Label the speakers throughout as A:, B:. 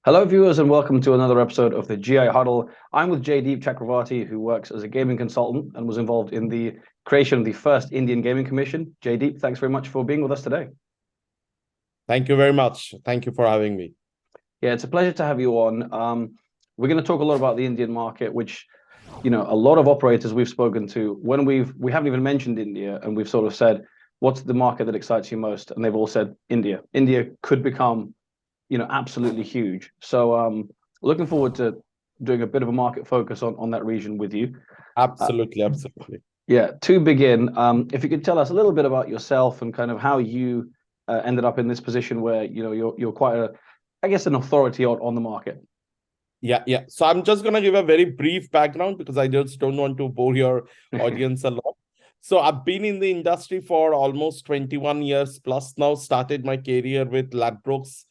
A: Hello, viewers, and welcome to another episode of the GI Huddle. I'm with Jaydeep Chakravartty, who works as a gaming consultant and was involved in the creation of the first Indian Gaming Commission. Jaydeep, thanks very much for being with us today.
B: Thank you very much. Thank you for having me.
A: Yeah, it's a pleasure to have you on. We're going to talk a lot about the Indian market, which, a lot of operators we've spoken to, when we haven't even mentioned India, and we've sort of said, what's the market that excites you most? And they've all said India. India could become absolutely huge. So looking forward to doing a bit of a market focus on that region with you.
B: Absolutely.
A: Yeah, to begin, if you could tell us a little bit about yourself and kind of how you ended up in this position where, you're quite I guess, an authority on the market.
B: Yeah. So I'm just going to give a very brief background because I just don't want to bore your audience a lot. So I've been in the industry for almost 21 years plus now, started my career with Ladbrokes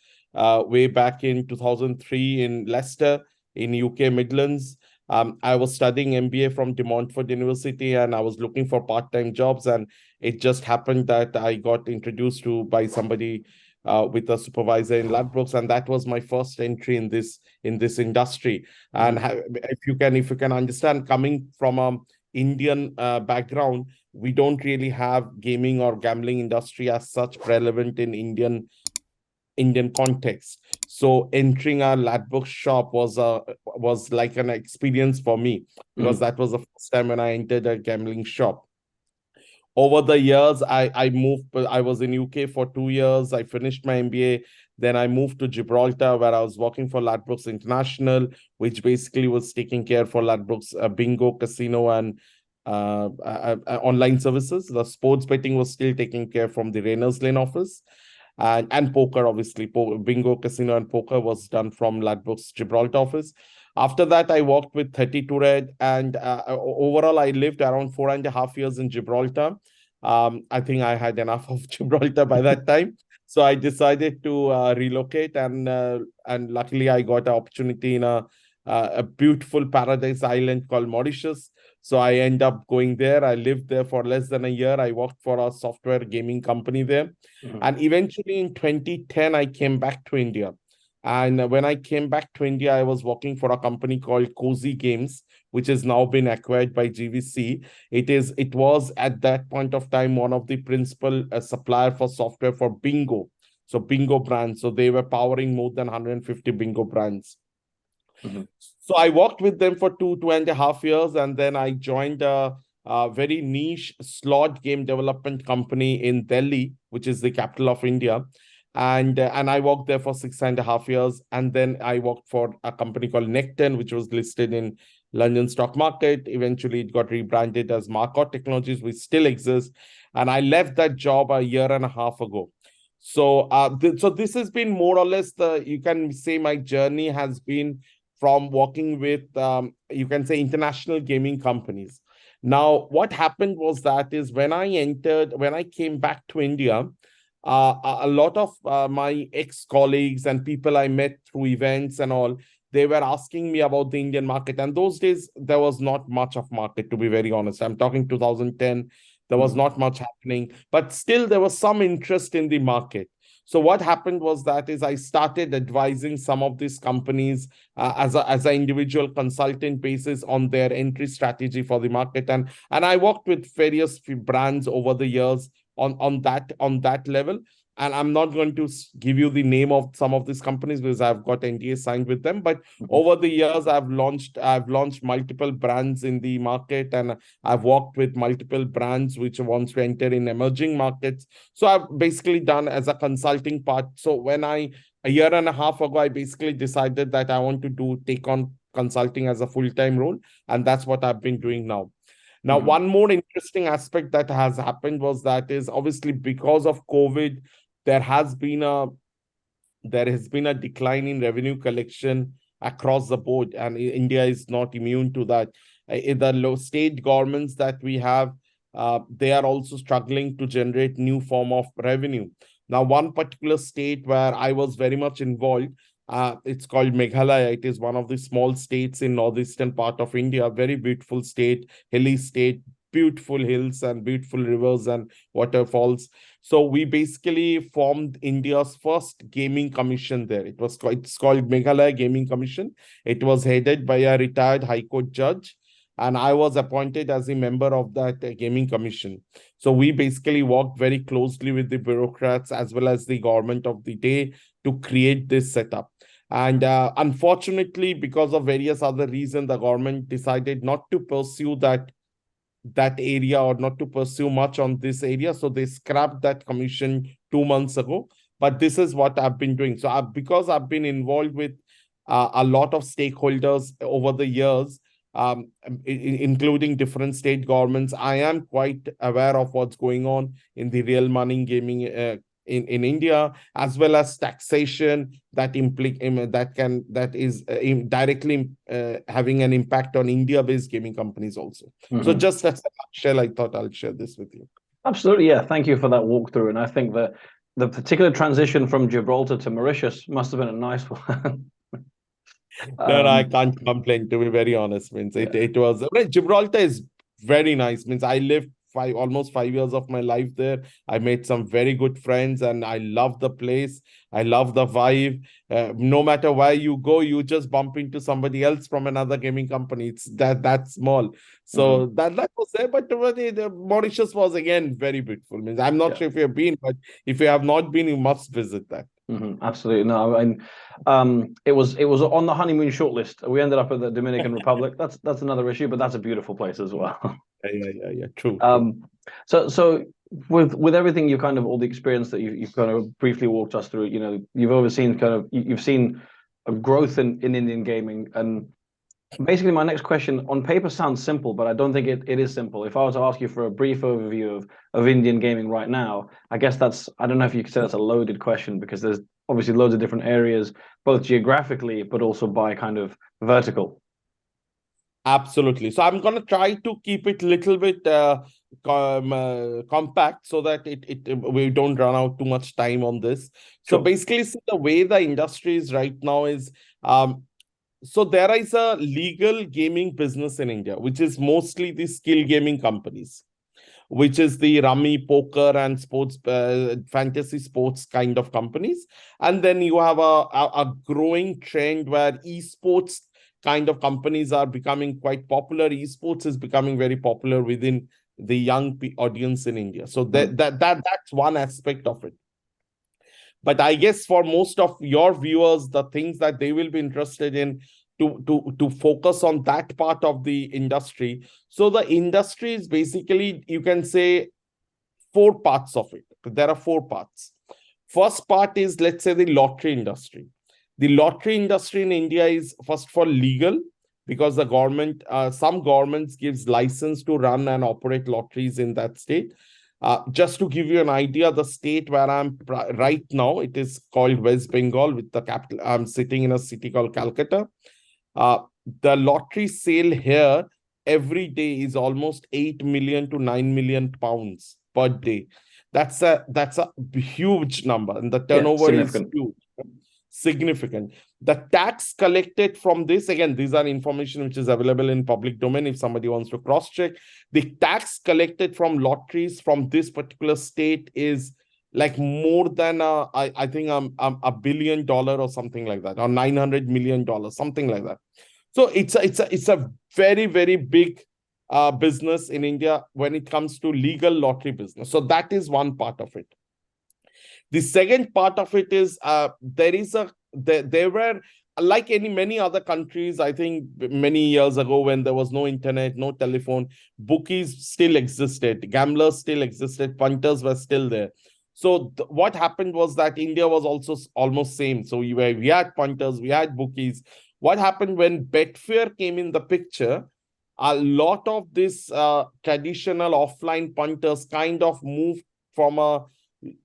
B: way back in 2003 in Leicester in UK Midlands. I was studying MBA from De Montfort University and I was looking for part-time jobs, and it just happened that I got introduced to by somebody with a supervisor in Ladbrokes, and that was my first entry in this industry. And if you can understand, coming from a Indian background, we don't really have gaming or gambling industry as such relevant in Indian context. So entering a Ladbrokes shop was like an experience for me, because that was the first time when I entered a gambling shop. Over the years, I moved. I was in UK for 2 years. I finished my MBA. Then I moved to Gibraltar, where I was working for Ladbrokes International, which basically was taking care for Ladbrokes bingo, casino, and online services. The sports betting was still taking care from the Rayners Lane office, and poker, obviously. Bingo, casino, and poker was done from Ladbrokes Gibraltar office. After that, I worked with 32 Red, and overall, I lived around 4.5 years in Gibraltar. I think I had enough of Gibraltar by that time, so I decided to relocate, and luckily, I got an opportunity in a beautiful paradise island called Mauritius. So I end up going there. I lived there for less than a year. I worked for a software gaming company there, and eventually in 2010, I came back to India. And when I came back to India, I was working for a company called Cozy Games, which has now been acquired by GVC. It was at that point of time one of the principal supplier for software for bingo. So bingo brands. So they were powering more than 150 bingo brands. So I worked with them for 2.5 years, and then I joined a very niche slot game development company in Delhi, which is the capital of India. And I worked there for 6.5 years. And then I worked for a company called Necton, which was listed in London stock market. Eventually, it got rebranded as Markot Technologies, which still exists. And I left that job a year and a half ago. So, so this has been more or less you can say my journey has been from working with, you can say, international gaming companies. Now, what happened was that is when I came back to India, a lot of my ex-colleagues and people I met through events and all, they were asking me about the Indian market. And those days, there was not much of market, to be very honest. I'm talking 2010. There was not much happening, but still there was some interest in the market. So what happened was that is I started advising some of these companies as an individual consultant basis on their entry strategy for the market, and I worked with various brands over the years on that level. And I'm not going to give you the name of some of these companies because I've got NDA signed with them. But over the years, I've launched multiple brands in the market, and I've worked with multiple brands which wants to enter in emerging markets. So I've basically done as a consulting part. So when a year and a half ago, I basically decided that I want to take on consulting as a full-time role, and that's what I've been doing now. Now, one more interesting aspect that has happened was that is obviously because of COVID, there has been a decline in revenue collection across the board, and India is not immune to that. The low state governments that we have, they are also struggling to generate new form of revenue. Now, one particular state where I was very much involved, it's called Meghalaya. It is one of the small states in northeastern part of India. Very beautiful state, hilly state, beautiful hills and beautiful rivers and waterfalls. So we basically formed India's first gaming commission there. It's called Meghalaya Gaming Commission. It was headed by a retired High Court judge, and I was appointed as a member of that gaming commission. So we basically worked very closely with the bureaucrats as well as the government of the day to create this setup. And unfortunately, because of various other reasons, the government decided not to pursue that area or not to pursue much on this area. So they scrapped that commission 2 months ago. But this is what I've been doing. So because I've been involved with a lot of stakeholders over the years, including different state governments, I am quite aware of what's going on in the real money gaming in India, as well as taxation that is directly having an impact on India-based gaming companies also. So just as a nutshell, I thought I'll share this with you.
A: Absolutely, yeah. Thank you for that walkthrough. And I think that the particular transition from Gibraltar to Mauritius must have been a nice one.
B: No, I can't complain, to be very honest. It was Gibraltar is very nice. I lived almost 5 years of my life there. I made some very good friends, and I love the place. I love the vibe. No matter where you go, you just bump into somebody else from another gaming company. It's that small. So that was there. But the Mauritius was again very beautiful. I'm not sure if you have been, but if you have not been, you must visit that.
A: Absolutely. No, it was on the honeymoon shortlist. We ended up at the Dominican Republic. That's another issue, but that's a beautiful place as well.
B: Yeah. True.
A: So with everything you kind of all the experience that you've kind of briefly walked us through, you've overseen you've seen a growth in Indian gaming. And basically my next question on paper sounds simple, but I don't think it is simple. If I was to ask you for a brief overview of Indian gaming right now, I guess I don't know if you could say that's a loaded question, because there's obviously loads of different areas, both geographically, but also by kind of vertical.
B: Absolutely. So I'm going to try to keep it a little bit compact so that we don't run out too much time on this. So basically, see, the way the industry is right now is, so there is a legal gaming business in India, which is mostly the skill gaming companies, which is the rummy, poker, and sports, fantasy sports kind of companies. And then you have a growing trend where esports kind of companies are becoming quite popular. Esports is becoming very popular within the young audience in India. So that's one aspect of it. But I guess for most of your viewers, the things that they will be interested in to focus on that part of the industry. So the industry is basically, you can say, 4 parts of it. There are 4 parts. First part is, let's say, the lottery industry. The lottery industry in India is, first of all, legal, because the government, some governments gives license to run and operate lotteries in that state. Just to give you an idea, the state where I'm right now, it is called West Bengal, with the capital. I'm sitting in a city called Calcutta. The lottery sale here every day is almost 8 million to 9 million pounds per day. That's a huge number, and the turnover is huge. Significant. The tax collected from this, again, these are information which is available in public domain if somebody wants to cross-check. The tax collected from lotteries from this particular state is like more than I think $1 billion or something like that, or $900 million, something like that. So it's a very, very big business in India when it comes to legal lottery business. So that is one part of it. The second part of it is there were, like many other countries, I think many years ago, when there was no internet, no telephone, bookies still existed, gamblers still existed, punters were still there. So what happened was that India was also almost same. So we had punters, we had bookies. What happened when Betfair came in the picture, a lot of this traditional offline punters kind of moved from a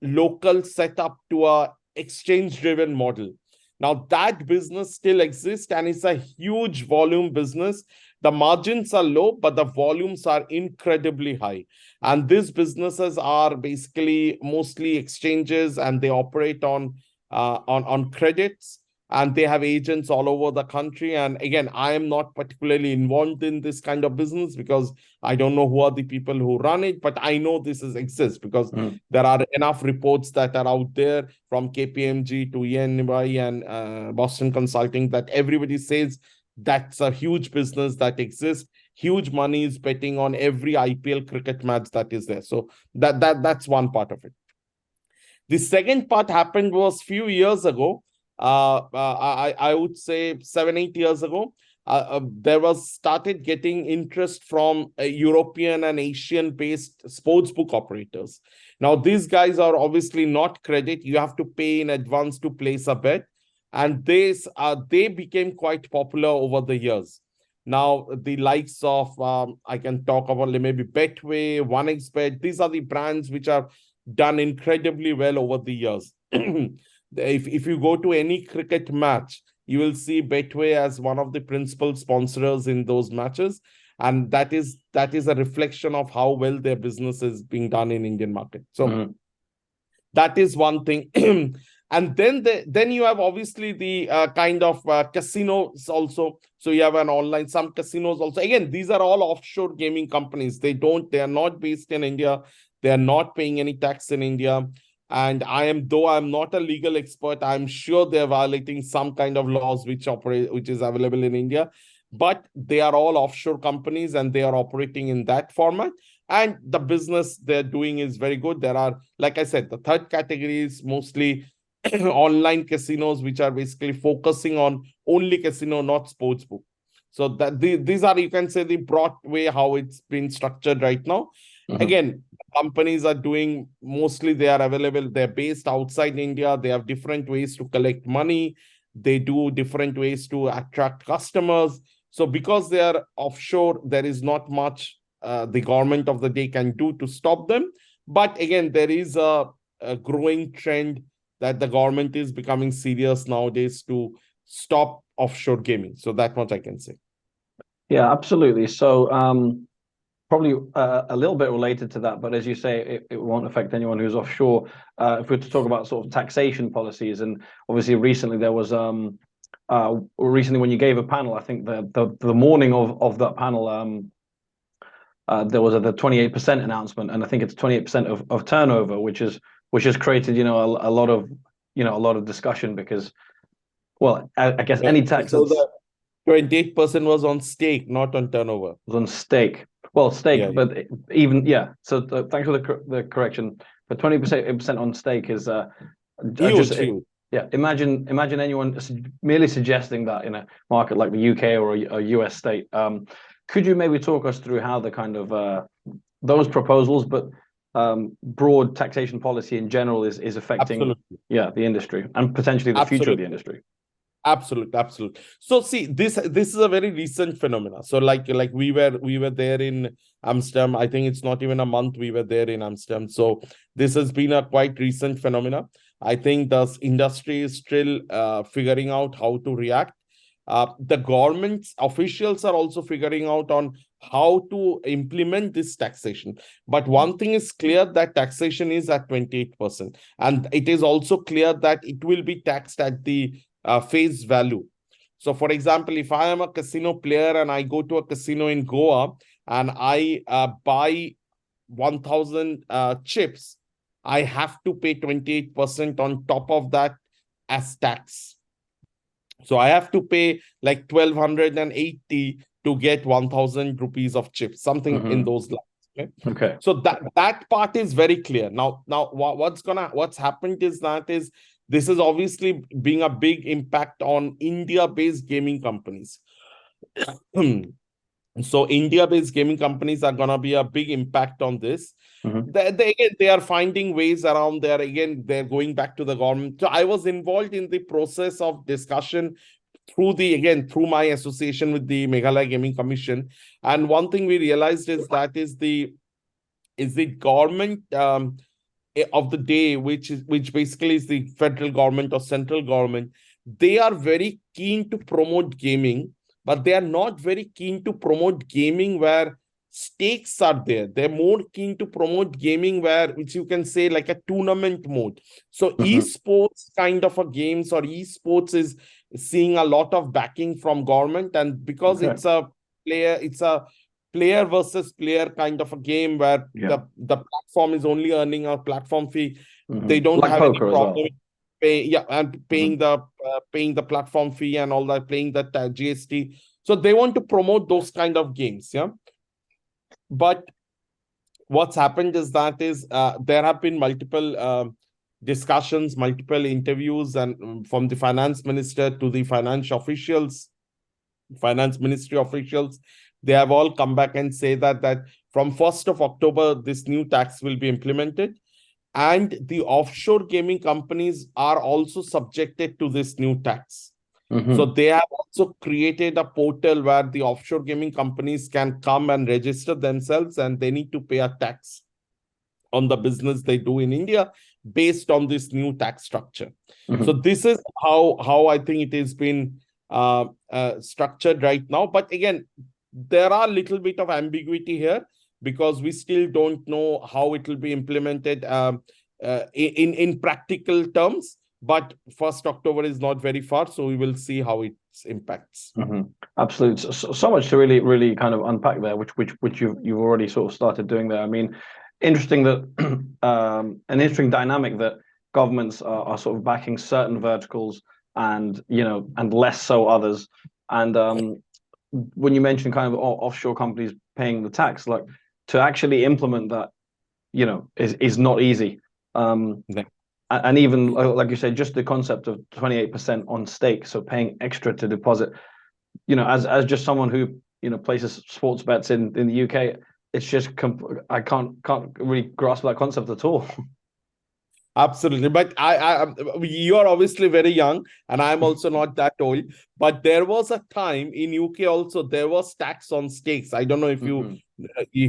B: local setup to a exchange-driven model. Now that business still exists, and it's a huge volume business. The margins are low, but the volumes are incredibly high. And these businesses are basically mostly exchanges, and they operate on credits. and they have agents all over the country. And again, I am not particularly involved in this kind of business because I don't know who are the people who run it, but I know exists because there are enough reports that are out there from KPMG to EY and Boston Consulting that everybody says that's a huge business that exists. Huge money is betting on every IPL cricket match that is there. So that's one part of it. The second part happened was few years ago. I would say 7-8 years ago. There was started getting interest from European and Asian based sportsbook operators. Now these guys are obviously not credit. You have to pay in advance to place a bet, and they became quite popular over the years. Now the likes of I can talk about maybe Betway, 1xBet. These are the brands which are done incredibly well over the years. If you go to any cricket match, you will see Betway as one of the principal sponsors in those matches, and that is a reflection of how well their business is being done in Indian market. So that is one thing. And then you have obviously the kind of casinos also. So you have an online, some casinos also. Again, these are all offshore gaming companies. They are not based in India. They are not paying any tax in India. And though I'm not a legal expert, I'm sure they're violating some kind of laws which is available in India. But they are all offshore companies and they are operating in that format. And the business they're doing is very good. There are, like I said, the third category is mostly online casinos, which are basically focusing on only casino, not sportsbook. So these are, you can say, the broad way how it's been structured right now. Again, companies are doing mostly, they are available, they're based outside India. They have different ways to collect money. They do different ways to attract customers. So because they are offshore, there is not much the government of the day can do to stop them. But again, there is a growing trend that the government is becoming serious nowadays to stop offshore gaming. So that much I can say.
A: Yeah, absolutely. So probably a little bit related to that, but as you say, it won't affect anyone who's offshore. If we were to talk about sort of taxation policies, and obviously recently there was recently when you gave a panel, I think the morning of that panel, there was the 28% announcement, and I think it's 28% of turnover, which has created a lot of discussion because, well, I guess any tax.
B: So the 28% was on stake, not on turnover.
A: Was on stake. Well, stake,
B: Yeah,
A: but even So thanks for the correction. But 20% on stake is
B: huge.
A: Yeah, imagine anyone merely suggesting that in a market like the UK or a US state. Could you maybe talk us through how the kind of those proposals, but broad taxation policy in general is affecting the industry and potentially the future of the industry?
B: Absolutely. So see, this is a very recent phenomena. So like we were there in Amsterdam. I think it's not even a month we were there in Amsterdam. So this has been a quite recent phenomena. I think the industry is still figuring out how to react. The government's officials are also figuring out on how to implement this taxation. But one thing is clear, that taxation is at 28%. And it is also clear that it will be taxed at the face value. So for example, if I am a casino player and I go to a casino in Goa and I buy 1,000 chips, I have to pay 28% on top of that as tax. So I have to pay like 1,280 to get 1,000 rupees of chips, something in those lines.
A: Okay.
B: So that part is very clear. Now what's happened is this is obviously being a big impact on India-based gaming companies. So India-based gaming companies are gonna be a big impact on this. They are finding ways around there. Again, they're going back to the government. So I was involved in the process of discussion through my association with the Meghalaya Gaming Commission. And one thing we realized is the government of the day, which basically is the federal government or central government. They are very keen to promote gaming, but they are not very keen to promote gaming where stakes are there. They're more keen to promote gaming which you can say like a tournament mode. So esports kind of a games or esports is seeing a lot of backing from government, and because
A: Okay.
B: it's a player versus player kind of a game where the platform is only earning a platform fee. They don't
A: Like
B: have any
A: poker as
B: problem
A: well.
B: paying the platform fee and all that, paying the GST. So they want to promote those kind of games, yeah. But what's happened is there have been multiple discussions, multiple interviews, and from the finance minister to the finance ministry officials, they have all come back and say that from 1st of October, this new tax will be implemented. And the offshore gaming companies are also subjected to this new tax. So they have also created a portal where the offshore gaming companies can come and register themselves, and they need to pay a tax on the business they do in India based on this new tax structure. So this is how I think it has been structured right now. But again, there are a little bit of ambiguity here because we still don't know how it will be implemented in practical terms. But 1st October is not very far, so we will see how it impacts.
A: Absolutely. So much to really kind of unpack there, which you've already sort of started doing there. I mean, interesting that an interesting dynamic that governments are sort of backing certain verticals and and less so others. And when you mentioned kind of offshore companies paying the tax, like to actually implement that, is not easy. And even like you said, just the concept of 28% on stake, so paying extra to deposit, as just someone who places sports bets in the UK, it's just I can't really grasp that concept at all.
B: Absolutely. But you are obviously very young, and I'm also not that old. But there was a time in UK also, there was tax on stakes. I don't know if you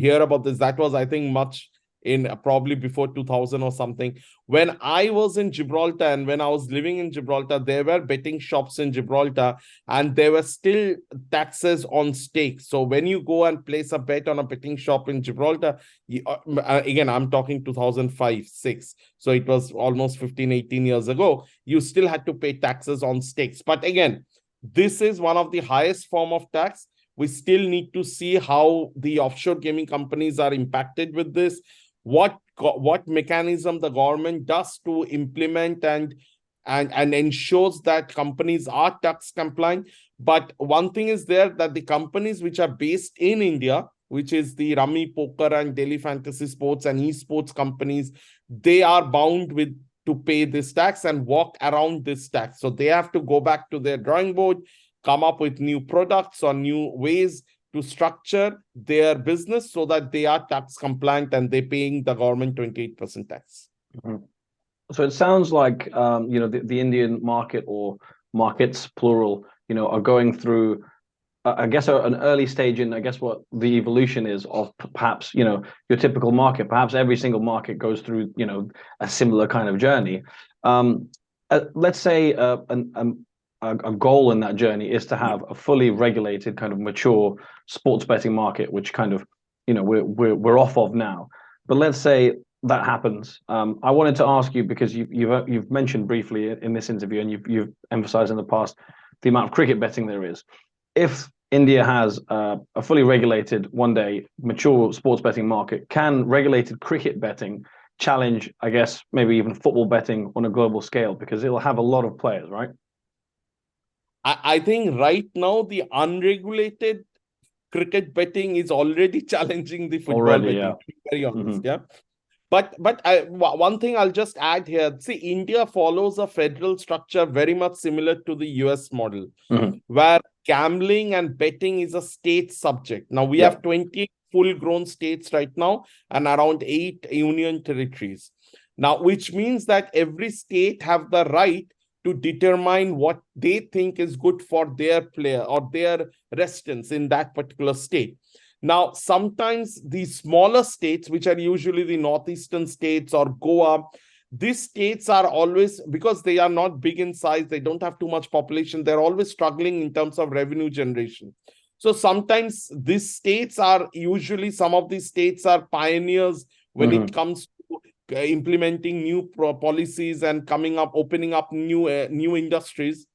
B: hear about this. That was, I think, much in probably before 2000 or something. When I was in Gibraltar and when I was living in Gibraltar, there were betting shops in Gibraltar, and there were still taxes on stakes. So when you go and place a bet on a betting shop in Gibraltar, again, I'm talking 2005, 6. So it was almost 15, 18 years ago. You still had to pay taxes on stakes. But again, this is one of the highest form of tax. We still need to see how the offshore gaming companies are impacted with this, what mechanism the government does to implement and ensures that companies are tax compliant. But one thing is there, that the companies which are based in India, which is the Rummy, Poker, and Daily Fantasy Sports and esports companies, they are bound to pay this tax and walk around this tax. So they have to go back to their drawing board, come up with new products or new ways to structure their business so that they are tax compliant and they're paying the government 28% tax.
A: So it sounds like the Indian market, or markets plural, are going through I guess an early stage in, I guess, what the evolution is of perhaps your typical market. Perhaps every single market goes through a similar kind of journey. Let's say a goal in that journey is to have a fully regulated kind of mature sports betting market, which kind of we're off of now. But let's say that happens. I wanted to ask you, because you've mentioned briefly in this interview, and you've emphasized in the past the amount of cricket betting there is. If India has a fully regulated, one day mature sports betting market, can regulated cricket betting challenge, I guess, maybe even football betting on a global scale, because it'll have a lot of players, right?
B: I think right now the unregulated cricket betting is already challenging the football betting, to be very honest. Yeah. But one thing I'll just add here, see, India follows a federal structure very much similar to the US model, where gambling and betting is a state subject. Now, we have 20 full-grown states right now and around 8 union territories. Now, which means that every state have the right to determine what they think is good for their player or their residents in that particular state. Now, sometimes the smaller states, which are usually the northeastern states or Goa, these states are always, because they are not big in size, they don't have too much population, they're always struggling in terms of revenue generation. So sometimes these states are usually, some of these states are pioneers when it comes to implementing new policies and opening up new industries,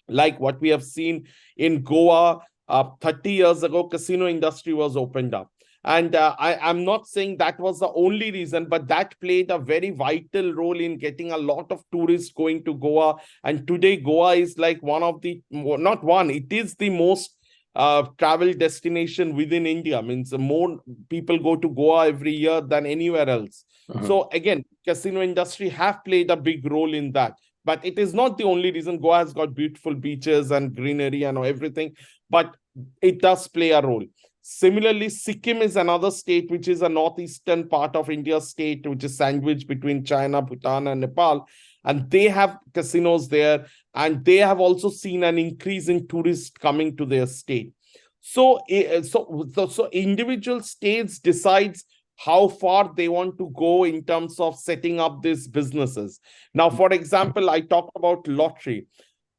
B: like what we have seen in Goa. 30 years ago, casino industry was opened up. And I'm not saying that was the only reason, but that played a very vital role in getting a lot of tourists going to Goa. And today, Goa is like one of the, not one, it is the most travel destination within India. Means more people go to Goa every year than anywhere else. So again, casino industry have played a big role in that. But it is not the only reason. Goa has got beautiful beaches and greenery and everything, but it does play a role. Similarly, Sikkim is another state, which is a northeastern part of India's state, which is sandwiched between China, Bhutan, and Nepal. And they have casinos there, and they have also seen an increase in tourists coming to their state. So individual states decides how far they want to go in terms of setting up these businesses. Now, for example, I talked about lottery.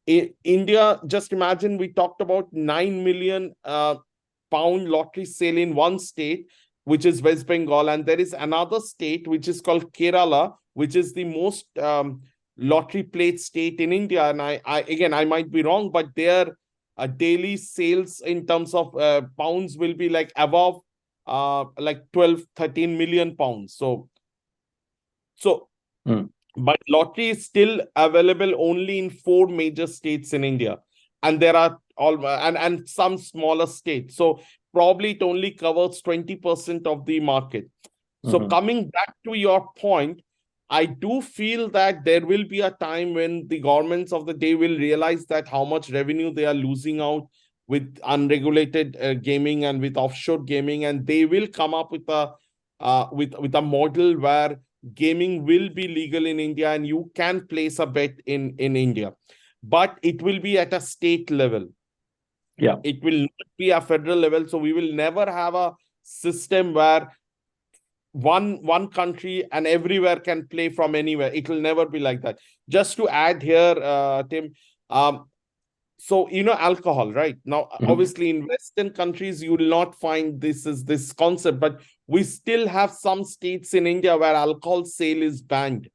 B: India, just imagine, we talked about 9 million pound lottery sale in one state, which is West Bengal, and there is another state which is called Kerala, which is the most lottery played state in India. And I might be wrong, but their daily sales in terms of pounds will be like above like 12, 13 million pounds. But lottery is still available only in 4 major states in India. And there are and some smaller states. So probably it only covers 20% of the market. So coming back to your point, I do feel that there will be a time when the governments of the day will realize that how much revenue they are losing out with unregulated gaming and with offshore gaming, and they will come up with a model where gaming will be legal in India and you can place a bet in India, but it will be at a state level.
A: Yeah,
B: it will not be a federal level. So we will never have a system where one country and everywhere can play from anywhere. It will never be like that. Just to add here, Tim, so alcohol, right? Now, obviously in Western countries, you will not find this concept, but we still have some states in India where alcohol sale is banned.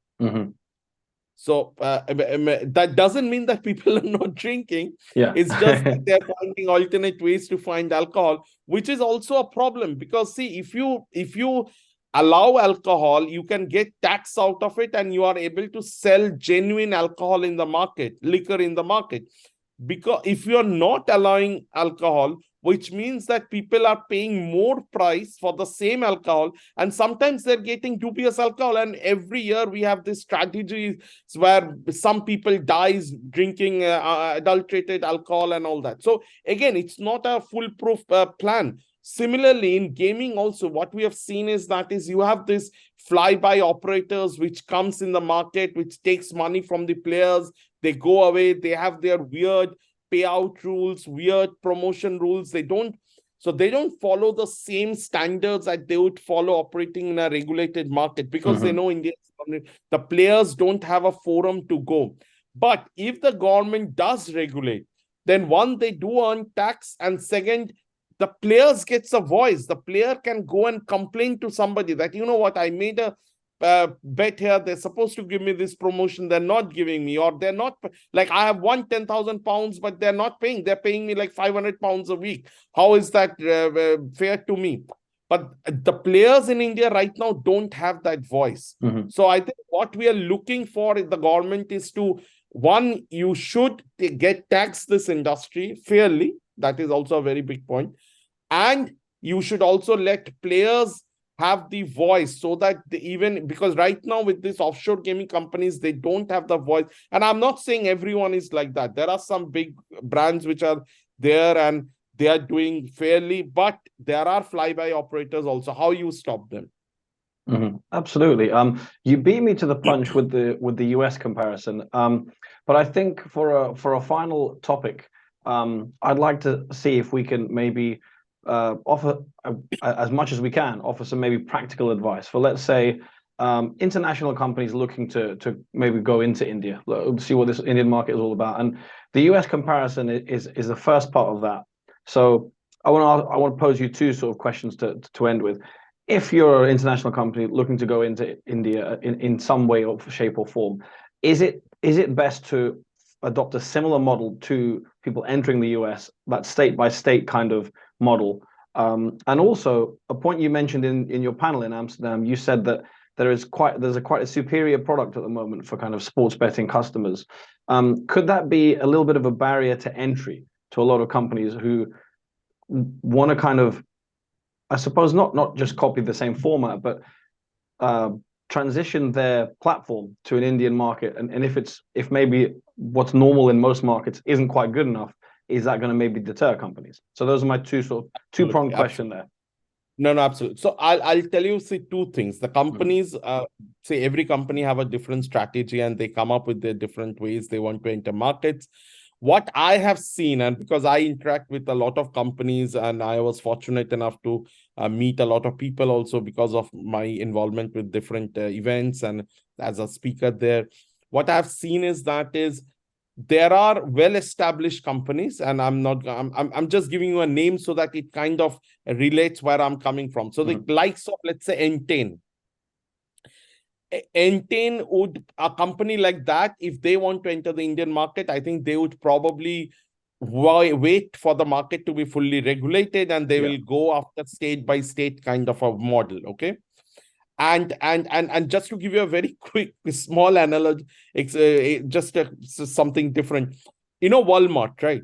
B: So that doesn't mean that people are not drinking.
A: Yeah.
B: It's just that they're finding alternate ways to find alcohol, which is also a problem. Because see, if you allow alcohol, you can get tax out of it, and you are able to sell genuine alcohol in the market, liquor in the market. Because if you are not allowing alcohol, which means that people are paying more price for the same alcohol, and sometimes they're getting dubious alcohol. And every year we have this strategy where some people dies drinking adulterated alcohol and all that. So again, it's not a foolproof plan. Similarly, in gaming also, what we have seen is you have this fly-by operators which comes in the market, which takes money from the players. They go away. They have their weird payout rules, weird promotion rules. They don't follow the same standards that they would follow operating in a regulated market, because they know India, the players don't have a forum to go. But if the government does regulate, then one, they do earn tax, and second, the players gets a voice. The player can go and complain to somebody that, you know what, I made a bet here, they're supposed to give me this promotion, they're not giving me, or they're not, like, I have won 10,000 pounds, but they're not paying, they're paying me like 500 pounds a week. How is that fair to me? But the players in India right now don't have that voice. So I think what we are looking for in the government is to, one, you should get tax this industry fairly. That is also a very big point. And you should also let players have the voice, so that because right now with these offshore gaming companies, they don't have the voice. And I'm not saying everyone is like that. There are some big brands which are there and they are doing fairly, but there are fly-by operators also. How you stop them?
A: Absolutely. You beat me to the punch with the US comparison. But I think for a final topic, I'd like to see if we can maybe offer as much as we can, offer some maybe practical advice for, let's say, international companies looking to maybe go into India, see what this Indian market is all about. And the US comparison is the first part of that. So I want to pose you two sort of questions to end with. If you're an international company looking to go into India in some way or shape or form, is it best to adopt a similar model to people entering the US, that state by state kind of model? And also a point you mentioned in your panel in Amsterdam, you said that there's quite a superior product at the moment for kind of sports betting customers. Could that be a little bit of a barrier to entry to a lot of companies who want to kind of, I suppose, not just copy the same format, but transition their platform to an Indian market? And if maybe what's normal in most markets isn't quite good enough, is that going to maybe deter companies? So those are my two-pronged question there.
B: No, absolutely. So I'll tell you, see, two things. The companies, say every company have a different strategy and they come up with their different ways they want to enter markets. What I have seen, and because I interact with a lot of companies and I was fortunate enough to meet a lot of people also because of my involvement with different events and as a speaker there, what I've seen is there are well-established companies, and I'm just giving you a name so that it kind of relates where I'm coming from. So the likes of, let's say, Entain would, a company like that, if they want to enter the Indian market, I think they would probably wait for the market to be fully regulated, and they will go after state by state kind of a model. Okay. And just to give you a very quick, small analogy, something different. Walmart, right?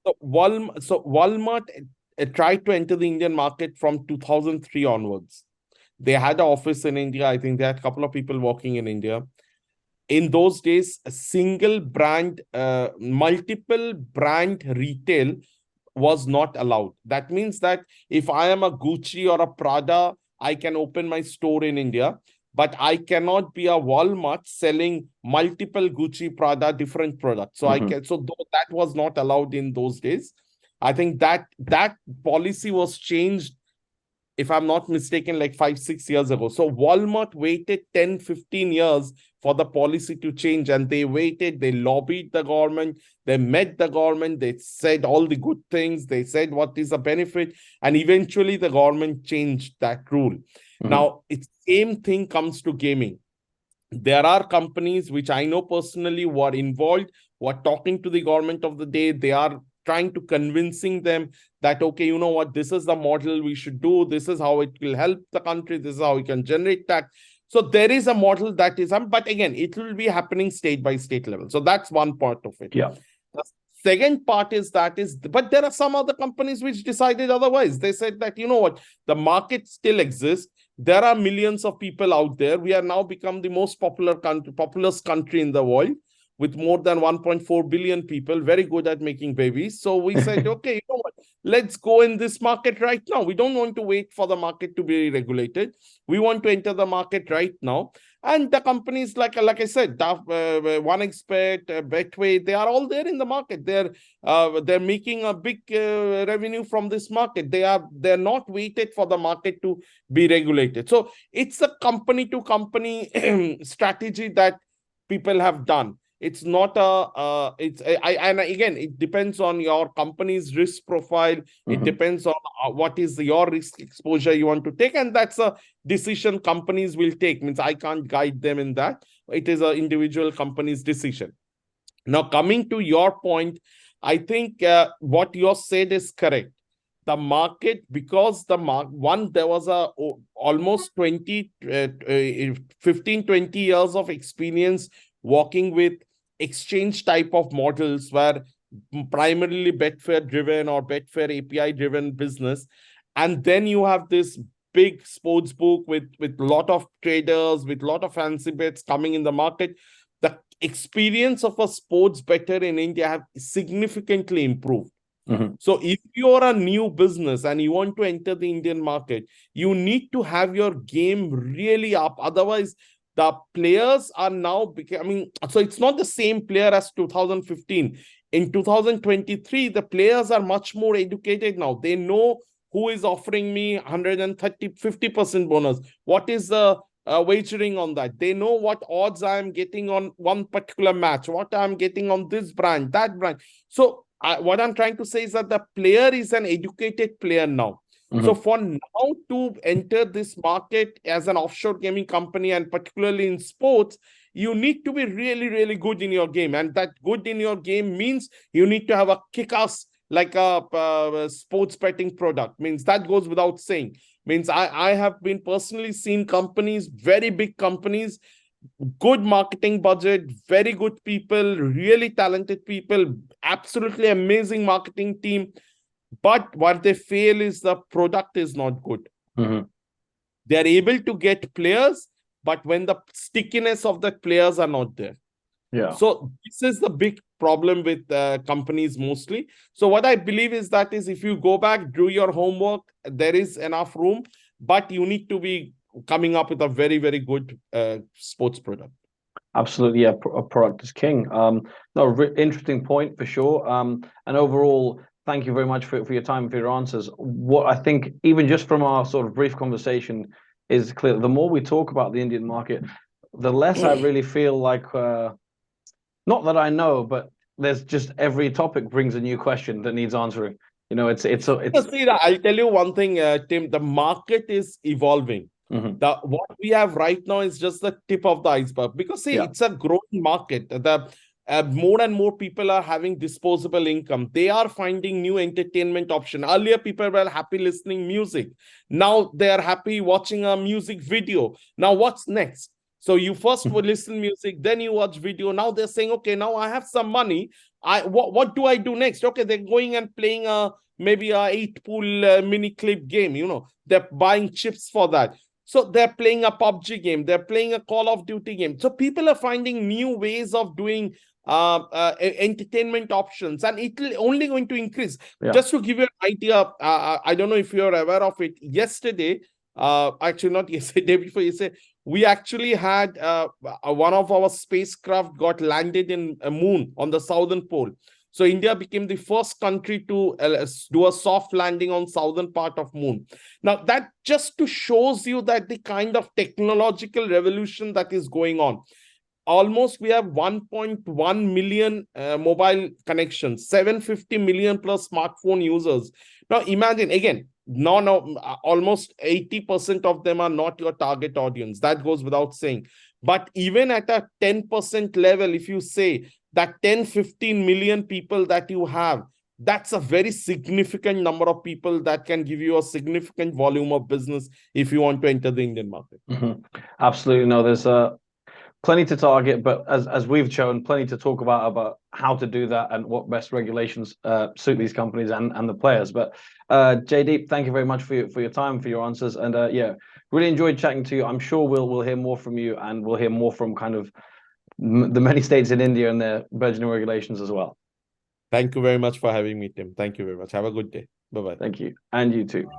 B: So Walmart tried to enter the Indian market from 2003 onwards. They had an office in India. I think they had a couple of people working in India. In those days, a single brand, multiple brand retail was not allowed. That means that if I am a Gucci or a Prada, I can open my store in India, but I cannot be a Walmart selling multiple Gucci, Prada, different products. So that was not allowed in those days. I think that policy was changed, if I'm not mistaken, like 5-6 years ago. So Walmart waited 10-15 years for the policy to change, and they waited, they lobbied the government, they met the government, they said all the good things, they said what is the benefit, and eventually the government changed that rule. Now, it's same thing comes to gaming. There are companies which I know personally who are involved, who are talking to the government of the day. They are trying to convincing them that, okay, you know what, this is the model we should do. This is how it will help the country. This is how we can generate tax. So there is a model that is, but again, it will be happening state by state level. So that's one part of it.
A: Yeah.
B: The second part but there are some other companies which decided otherwise. They said that, you know what, the market still exists. There are millions of people out there. We are now become the most populous country in the world, with more than 1.4 billion people, very good at making babies. So we said, okay, you know what, let's go in this market right now. We don't want to wait for the market to be regulated. We want to enter the market right now. And the companies, like I said, OneXBet, Betway, they are all there in the market. They're making a big revenue from this market. They're not waited for the market to be regulated. So it's a company to company strategy that people have done. It's not and again, it depends on your company's risk profile. It depends on what is your risk exposure you want to take. And that's a decision companies will take. Means I can't guide them in that. It is an individual company's decision. Now, coming to your point, I think what you said is correct. The market, because there was almost 15-20 years of experience working with exchange type of models where primarily Betfair driven or Betfair API driven business. And then you have this big sports book with lot of traders, with lot of fancy bets coming in the market. The experience of a sports bettor in India have significantly improved. So if you're a new business and you want to enter the Indian market, you need to have your game really up. Otherwise, the players are now becoming, so it's not the same player as 2015. In 2023, the players are much more educated now. They know who is offering me 130-50% bonus. What is the wagering on that? They know what odds I am getting on one particular match, what I am getting on this brand, that brand. So what I'm trying to say is that the player is an educated player now. So for now to enter this market as an offshore gaming company, and particularly in sports, you need to be really, really good in your game. And that good in your game means you need to have a kick-ass, like a sports betting product. Means that goes without saying. Means I have been personally seen companies, very big companies, good marketing budget, very good people, really talented people, absolutely amazing marketing team. But what they fail is the product is not good. They are able to get players, but when the stickiness of the players are not there.
A: Yeah.
B: So this is the big problem with companies mostly. So what I believe is that is if you go back, do your homework, there is enough room, but you need to be coming up with a very, very good sports product.
A: Absolutely, yeah. A product is king. No, interesting point for sure. And overall, thank you very much for your time, for your answers. What I think, even just from our sort of brief conversation, is clear. The more we talk about the Indian market, the less I really feel like, not that I know, but there's just every topic brings a new question that needs answering. You know, it's
B: See, I'll tell you one thing, Tim. The market is evolving. What we have right now is just the tip of the iceberg, because see, it's a growing market. The more and more people are having disposable income. They are finding new entertainment option. Earlier, people were happy listening music. Now they are happy watching a music video. Now what's next? So you first would listen music, then you watch video. Now they're saying, okay, now I have some money. What do I do next? Okay, they're going and playing maybe a 8-pool mini clip game. You know, they're buying chips for that. So they're playing a PUBG game. They're playing a Call of Duty game. So people are finding new ways of doing entertainment options, and it will only going to increase. Just to give you an idea, I don't know if you're aware of it. Yesterday, actually not yesterday, before yesterday, we actually had one of our spacecraft got landed in a moon on the southern pole. So India became the first country to do a soft landing on southern part of moon. Now that just to shows you that the kind of technological revolution that is going on. Almost we have 1.1 million mobile connections, 750 million plus smartphone users. Now imagine again, almost 80% of them are not your target audience. That goes without saying. But even at a 10% level, if you say that 10-15 million people that you have, that's a very significant number of people that can give you a significant volume of business if you want to enter the Indian market.
A: Absolutely. No, there's plenty to target, but as we've shown, plenty to talk about how to do that and what best regulations suit these companies and the players. But Jaydeep, thank you very much for your time, for your answers, and yeah, really enjoyed chatting to you. I'm sure we'll hear more from you, and we'll hear more from kind of the many states in India and their burgeoning regulations as well.
B: Thank you very much for having me, Tim. Thank you very much. Have a good day. Bye-bye.
A: Thank you. And you too.